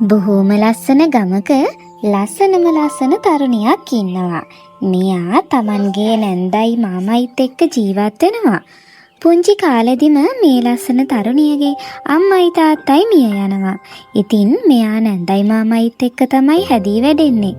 බොහෝම ලස්සන ගමක ලස්සනම ලස්සන තරුණියක් ඉන්නවා. මෙයා තමන්ගේ නැන්දයි මාමයිත් එක්ක ජීවත් වෙනවා. පුංචි කාලෙදිම මේ ලස්සන තරුණියගේ අම්මයි තාත්තයි මිය යනවා. ඉතින් මෙයා නැන්දයි මාමයිත් එක්ක තමයි හැදී වැඩෙන්නේ.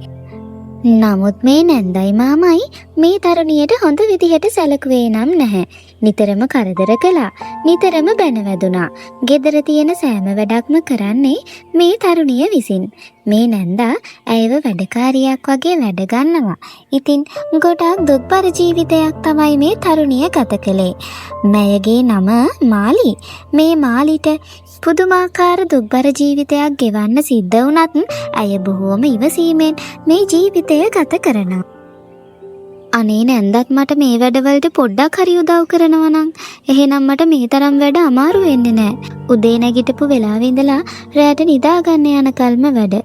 නමුත් මේ නැන්දයි මාමයි මේ තරුණියට හොඳ විදිහට සැලකුවේ නම් නැහැ. නිතරම කරදර කළා. නිතරම බැන වැදුනා. ගෙදර තියෙන සෑම වැඩක්ම කරන්නේ මේ තරුණිය විසින්. මේ නැන්දා ඇයව වැඩකාරියක් වගේ වැඩ ගන්නවා. ඉතින් ගොඩාක් දුක්බර ජීවිතයක් තමයි මේ තරුණිය ගත කළේ. මෑයගේ නම මාලි. මේ මාලිට පුදුමාකාර දුක්බර ජීවිතයක් ගෙවන්න සිද්ධ වුණත් ඇය බොහෝම ඉවසීමෙන් මේ ජීවිතය ගත කරනවා. අනේ නැන්දත් මට මේ වැඩවලට පොඩ්ඩක් හරි උදව් කරනවා නම් එහෙනම් මට මේ තරම් වැඩ අමාරු වෙන්නේ නැහැ. උදේ නැගිටපු වෙලාවෙ ඉඳලා රැට නිදා ගන්න යන කල්ම වැඩ.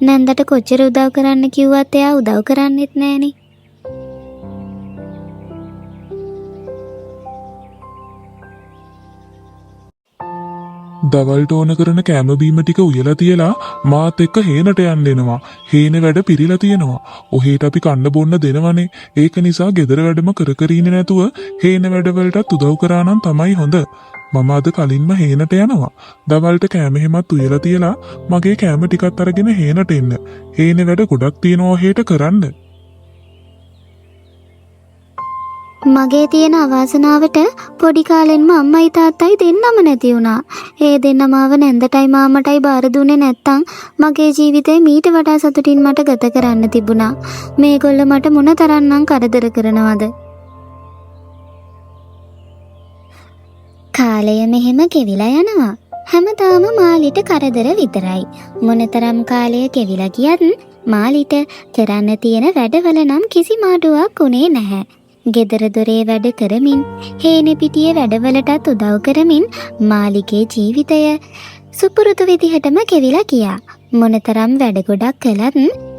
නැන්දට කොච්චර උදව් කරන්න කිව්වත් එයා උදව් කරන්නෙත් නැහනේ. දවල්ට ඕන කරන කැම බීම ටික උයලා තියලා මාත් එක්ක හේනට යන්න එනවා. හේන වැඩ පිරීලා තියෙනවා. ඔහෙට අපි කන්න බොන්න දෙනවනේ. ඒක නිසා ගෙදර වැඩම කර කර ඉන්නේ නැතුව හේන වැඩවලටත් උදව් කරා නම් තමයි හොඳ. මම අද කලින්ම හේනට යනවා. දවල්ට කැම හැමත් උයලා තියලා මගේ කැම ටිකත් අරගෙන හේනට එන්න. හේන වැඩ ගොඩක් තියෙනවා ඔහෙට කරන්න. මගේ තියෙන අවාසනාවට පොඩි කාලෙන්ම අම්මයි තාත්තයි දෙන්නම නැති වුණා. ඒ දෙන්නම ආව නැන්දටයි මාමටයි බාර දුන්නේ නැත්තම් මගේ ජීවිතේ මීට වඩා සතුටින් මට ගත කරන්න තිබුණා. මේගොල්ලෝ මට මොන තරම්නම් කරදර කරනවද? කාලය මෙහෙම කෙවිලා යනවා. හැමදාම මාලිට කරදර විතරයි. මොනතරම් කාලය කෙවිලා ගියත් මාලිට කරන්න තියෙන වැඩවල නම් කිසිම අඩුවක් උනේ නැහැ. ගෙදර දොරේ වැඩ කරමින් හේනෙ පිටියේ වැඩවලටත් උදව් කරමින් මාලිගේ ජීවිතය සුපුරුදු විදිහටම කෙවිලා ගියා. මොනතරම් වැඩ ගොඩක් කළත්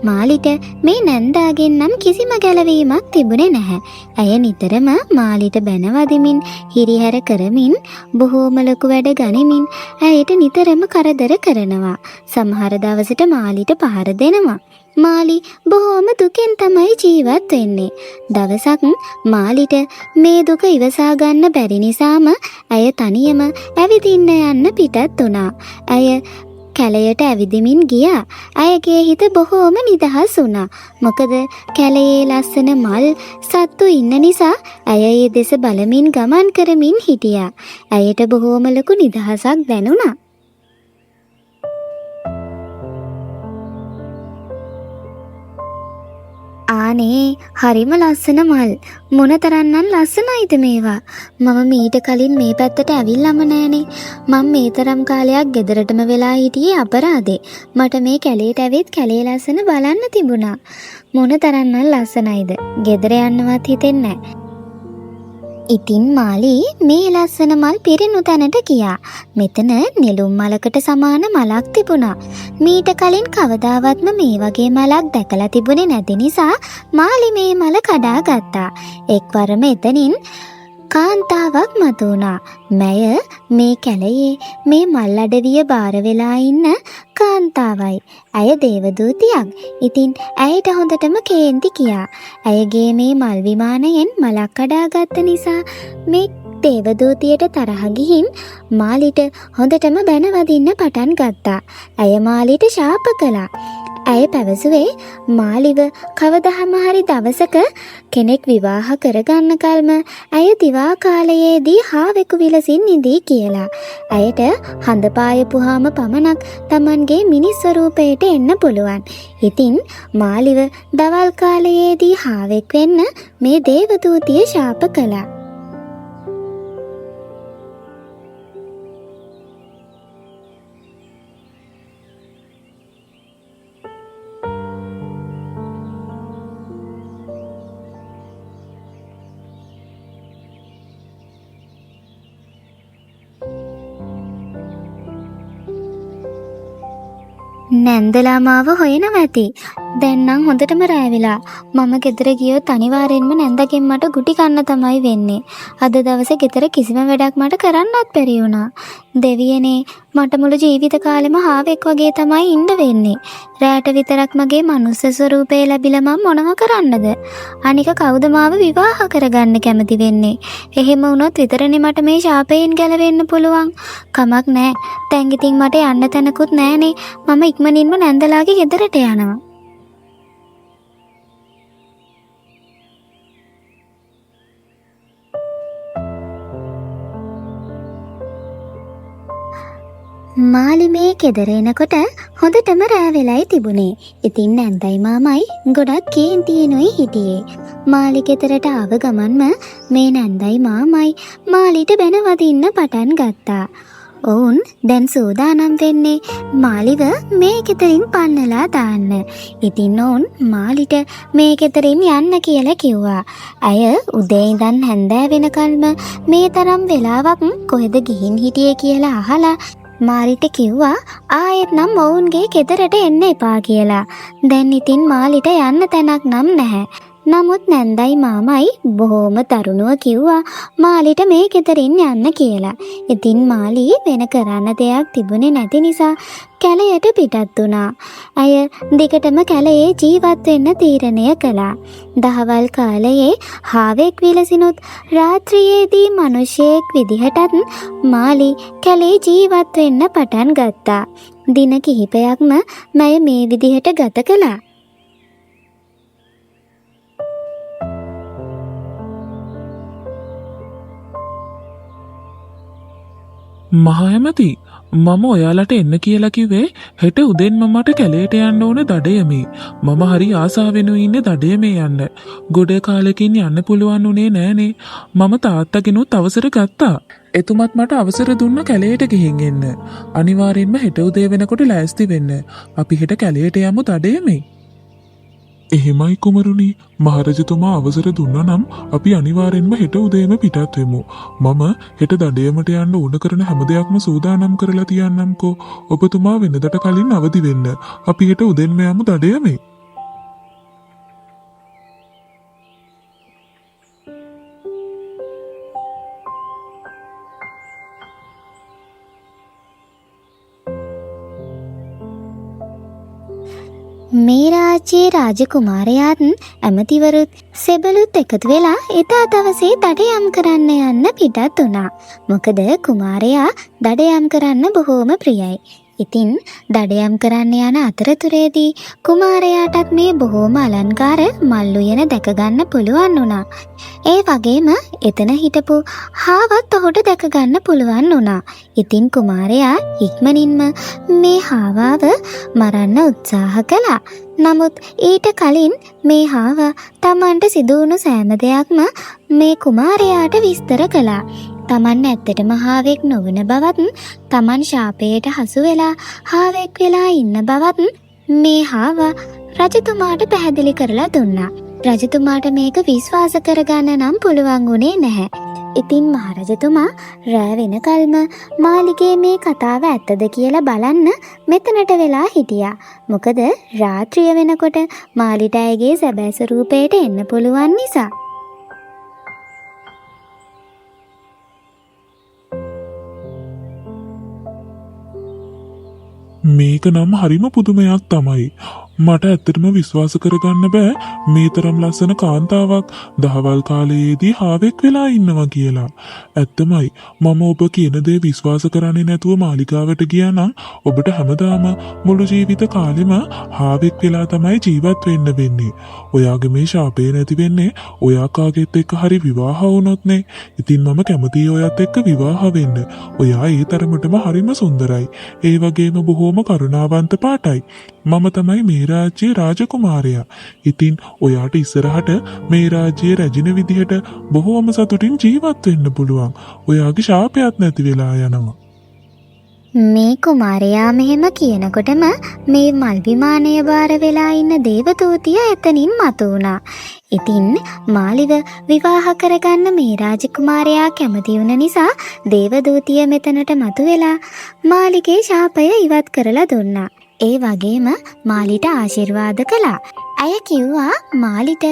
මාලිට මේ නැන්දාගෙන් නම් කිසිම ගැලවීමක් තිබුණේ නැහැ. ඇය නිතරම මාලිට බැනවදිමින් හිරිහැර කරමින් බොහෝම ලොකු වැඩ ගනිමින් ඇයට නිතරම කරදර කරනවා. සමහර දවසට මාලිට පහර දෙනවා. මාලි බොහෝම දුකෙන් තමයි ජීවත් වෙන්නේ. දවසක් මාලිට මේ දුක ඉවසා ගන්න බැරි නිසාම ඇය තනියම ඇවිදින්න යන්න පිටත් වුණා. ඇය කැලයට ඇවිදිමින් ගියා. ඇයගේ හිත බොහෝම නිදහස් වුණා. මොකද කැලයේ ලස්සන මල් සත්තු ඉන්න නිසා ඇය ඒ දෙස බලමින් ගමන් කරමින් හිටියා. ඇයට බොහෝම ලොකු නිදහසක් දැනුණා. ආනේ හරිම ලස්සන මල්. මොනතරම්නම් ලස්සනයිද මේවා. මම මීට කලින් මේ පැත්තට ඇවිල්ලාම නෑනේ. මම මේ තරම් කාලයක් ගෙදරටම වෙලා හිටියේ අපරාදේ. මට මේ කැලේට ඇවිත් කැලේ ලස්සන බලන්න තිබුණා. මොනතරම්නම් ලස්සනයිද. ගෙදර යන්නවත් හිතෙන්නේ නෑ. ඉතින් මාලි මේ ලස්සන මල් පිරෙනු තැනට ගියා. මෙතන නෙළුම් මලකට සමාන මලක් තිබුණා. මීට කලින් කවදාවත්ම මේ වගේ මලක් දැකලා තිබුණේ නැති නිසා මාලි මේ මල කඩා ගත්තා. එක්වරම එතනින් කාන්තාවක් මතුවුණා. මැය මේ කැලයේ මේ මල් අඩවිය බාර වෙලා ඉන්න කාන්තාවයි. ඇය දේවදූතියක්. ඉතින් ඇයට හොඳටම කේන්ති ගියා. ඇයගේ මේ මල් විමානයෙන් මලක් කඩාගත්ත නිසා මේ දේවදූතියට තරහ ගිහින් මාලිට හොඳටම බැනවදින්න පටන් ගත්තා. ඇය මාලිට ශාප කළා. ඇය පැවසුවේ මාලිව කවදාම හරි දවසක කෙනෙක් විවාහ කරගන්න කල්ම ඇය දිවා කාලයේදී හාවෙකු විලසින් ඉදී කියලා. ඇයට හඳ පායපුවාම පමණක් Tamanගේ මිනිස් ස්වරූපයට එන්න පුළුවන්. ඉතින් මාලිව දවල් කාලයේදී හාවෙක් වෙන්න මේ දේවදූතිය ශාප කළා. නැන්දලා මාව හොයනවා ඇති. දැන් නම් හොඳටම රෑ වෙලා. මම ගෙදර ගියොත් අනිවාර්යෙන්ම නැන්දගෙන් මට ගුටි කන්න තමයි වෙන්නේ. අද දවසේ ගෙදර කිසිම වැඩක් මට කරන්නත් බැරි වුණා. දෙවියනේ, මට මුළු ජීවිත කාලෙම හාවෙක් වගේ තමයි ඉන්න වෙන්නේ. රෑට විතරක් මගේ මනුස්ස ස්වරූපේ ලැබිලා මම මොනව කරන්නද? අනික කවුද මාව විවාහ කරගන්න කැමති වෙන්නේ? එහෙම වුණොත් විතරනේ මට මේ ශාපයෙන් ගැලවෙන්න පුළුවන්. කමක් නෑ. දැන් ඉතින් මට යන්න තැනකුත් නෑනේ. මම ඉක්මනින්ම නැන්දලාගේ ගෙදරට යනවා. මාලි මේ ගෙදර එනකොට හොඳටම රෑ වෙලයි තිබුණේ. ඉතින් නැන්දයි මාමයි ගොඩක් කේන්තියෙනුයි හිටියේ. මාලි ගෙදරට ආව ගමන්ම මේ නැන්දයි මාමයි මාලිට බැන වදින්න පටන් ගත්තා. ඔවුන් දැන් සූදානම් වෙන්නේ මාලිව මේ ගෙදරින් පන්නලා දාන්න. ඉතින් ඔවුන් මාලිට මේ ගෙදරින් යන්න කියලා කිව්වා. අය උදේ ඉඳන් හැන්දෑ වෙනකල්ම මේ තරම් වෙලාවක් කොහෙද ගිහින් හිටියේ කියලා අහලා මාලිට කිව්වා ආයෙත් නම් ඔවුන්ගේ ගෙදරට එන්න එපා කියලා. දැන් ඉතින් මාලිට යන්න තැනක් නම් නැහැ. නමුත් නැන්දයි මාමයි බොහොම තරුණව කිව්වා මාලිට මේ ගෙදරින් යන්න කියලා. ඉතින් මාලි වෙන කරන්න දෙයක් තිබුණේ නැති නිසා කැලයට පිටත් වුණා. අය දිගටම කැලයේ ජීවත් වෙන්න තීරණය කළා. දහවල් කාලයේ හාවෙක් විලසිනුත් රාත්‍රියේදී මිනිසෙක් විදිහටත් මාලි කැලේ ජීවත් වෙන්න පටන් ගත්තා. දින කිහිපයක්ම මය මේ විදිහට ගත කළා. මහා ඇමති, මම ඔයාලට එන්න කියලා කිව්වේ හෙට උදෙන්ම මට කැලේට යන්න ඕන දඩයමේ. මම හරි ආසාවෙනුයි ඉන්නේ දඩයමේ යන්න. ගොඩ කාලෙකින් යන්න පුළුවන් උනේ නෑනේ. මම තාත්තගෙනුත් අවසර ගත්තා. එතුමත් මට අවසර දුන්න කැලේට ගිහින් එන්න. අනිවාර්යෙන්ම හෙට උදේ වෙනකොට ලෑස්ති වෙන්න. අපි හෙට කැලේට යමු දඩයමේ. එහෙමයි කුමරුනි, මහරජතුමා අවසර දුන්නා නම් අපි අනිවාර්යෙන්ම හෙට උදේම පිටත් වෙමු. මම හෙට දඩයමට යන්න ඕන කරන හැම දෙයක්ම සූදානම් කරලා තියන්නම්කෝ. ඔබතුමා වෙනදට කලින් අවදි වෙන්න. අපි හෙට උදෙන්ම යමු දඩයමේ. මේ රාජ්‍යයේ රාජකුමාරයාත් ඇමතිවරුත් සෙබළුත් එකතු වෙලා එදා දවසේ දඩයම් කරන්න යන්න පිටත් වුණා. මොකද කුමාරයා දඩයම් කරන්න බොහෝම ප්‍රියයි. ඉතින් දඩයම් කරන්න යන අතරතුරේදී කුමාරයාටත් මේ බොහෝම අලංකාර මල් උයන දැක ගන්න පුළුවන් වුණා. ඒ වගේම එතන හිටපු හාවත් ඔහුට දැක ගන්න පුළුවන් වුණා. ඉතින් කුමාරයා ඉක්මනින්ම මේ හාවාව මරන්න උත්සාහ කළා. නමුත් ඊට කලින් මේ හාවා තමන්ට සිදුවුණු සෑම දෙයක්ම මේ කුමාරයාට විස්තර කළා. තමන් ඇත්තටම හාවෙක් නොවන බවත්, තමන් ශාපයට හසු වෙලා හාවෙක් වෙලා ඉන්න බවත් මේ හාවා රජතුමාට පැහැදිලි කරලා දුන්නා. රජතුමාට මේක විශ්වාස කරගන්න නම් පුළුවන් වුණේ නැහැ. ඉතින් මහරජතුමා රෑ වෙනකල්ම මාලිගේ මේ කතාව ඇත්තද කියලා බලන්න මෙතනට වෙලා හිටියා. මොකද රාත්‍රිය වෙනකොට මාලිට ඇයගේ සැබෑ ස්වරූපයට එන්න පුළුවන් නිසා. මේක නම් හරිම පුදුමයක් තමයි. මට ඇත්තටම විශ්වාස කරගන්න බෑ මේ තරම් ලස්සන කාන්තාවක් දහවල් කාලයේදී හාවෙක් වෙලා ඉන්නවා කියලා. ඇත්තමයි, මම ඔබ කියන දේ විශ්වාස කරන්නේ නැතුව මාලිගාවට ගියා නම් ඔබට හැමදාම මුළු ජීවිත කාලෙම හාවෙක් වෙලා තමයි ජීවත් වෙන්න වෙන්නේ. ඔයාගේ මේ ශාපය නැති වෙන්නේ ඔයා කාගෙත් එක්ක හරි විවාහ වුණොත්නේ. ඉතින් මම කැමතියි ඔයත් එක්ක විවාහ වෙන්න. ඔයා ඒ තරමටම හරිම සුන්දරයි. ඒ වගේම බොහෝම කරුණාවන්ත පාටයි. මම තමයි මේ රාජ්‍යයේ රාජකුමාරයා. ඉතින් ඔයාට ඉස්සරහට මේ රාජ්‍යයේ රැජින විදිහට බොහෝම සතුටින් ජීවත් වෙන්න පුළුවන්. ඔයාගේ ශාපයක් නැති වෙලා යනවා. මේ කුමාරයා මෙහෙම කියනකොටම මේ මල් විමානය බාර වෙලා ඉන්න දේවදූතිය එතනින් මතුවුණා. ඉතින් මාලිව විවාහ කරගන්න මේ රාජකුමාරයා කැමති වුණ නිසා දේවදූතිය මෙතනට මතුවෙලා මාලිගේ ශාපය ඉවත් කරලා දුන්නා. ඒ වගේම මාලිට ආශිර්වාද කළා. ඇය කිව්වා මාලිට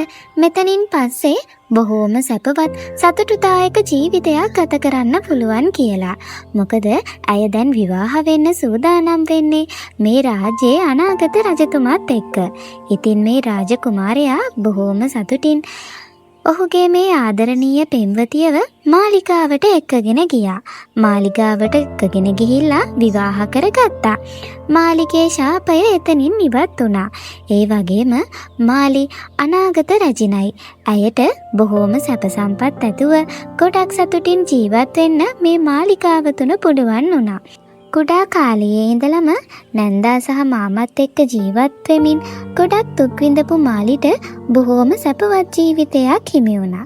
මෙතනින් පස්සේ බොහෝම සැපවත් සතුටුදායක ජීවිතයක් ගත කරන්න පුළුවන් කියලා. මොකද ඇය දැන් විවාහ වෙන්න සූදානම් වෙන්නේ මේ රාජ්‍යයේ අනාගත රජතුමාත් එක්ක. ඉතින් මේ රාජකුමාරයා බොහෝම සතුටින් ඔහුගේ මේ ආදරණීය පෙම්වතියව මාලිගාවට එක්කගෙන ගියා. මාලිගාවට එක්කගෙන ගිහිල්ලා විවාහ කරගත්තා. මාලිගේ ශාපය එතනින් ඉවත් වුණා. ඒ වගේම මාලි අනාගත රජිනයි. ඇයට බොහෝම සැප සම්පත් ඇතුව ගොඩක් සතුටින් ජීවත් වෙන්න මේ මාලිගාව තුන පුළුවන් වුණා. කුඩා කාලයේ ඉඳලම නැන්දා සහ මාමත් එක්ක ජීවත් වෙමින් ගොඩක් දුක් විඳපු මාලිට බොහෝම සැපවත් ජීවිතයක් හිමි වුණා.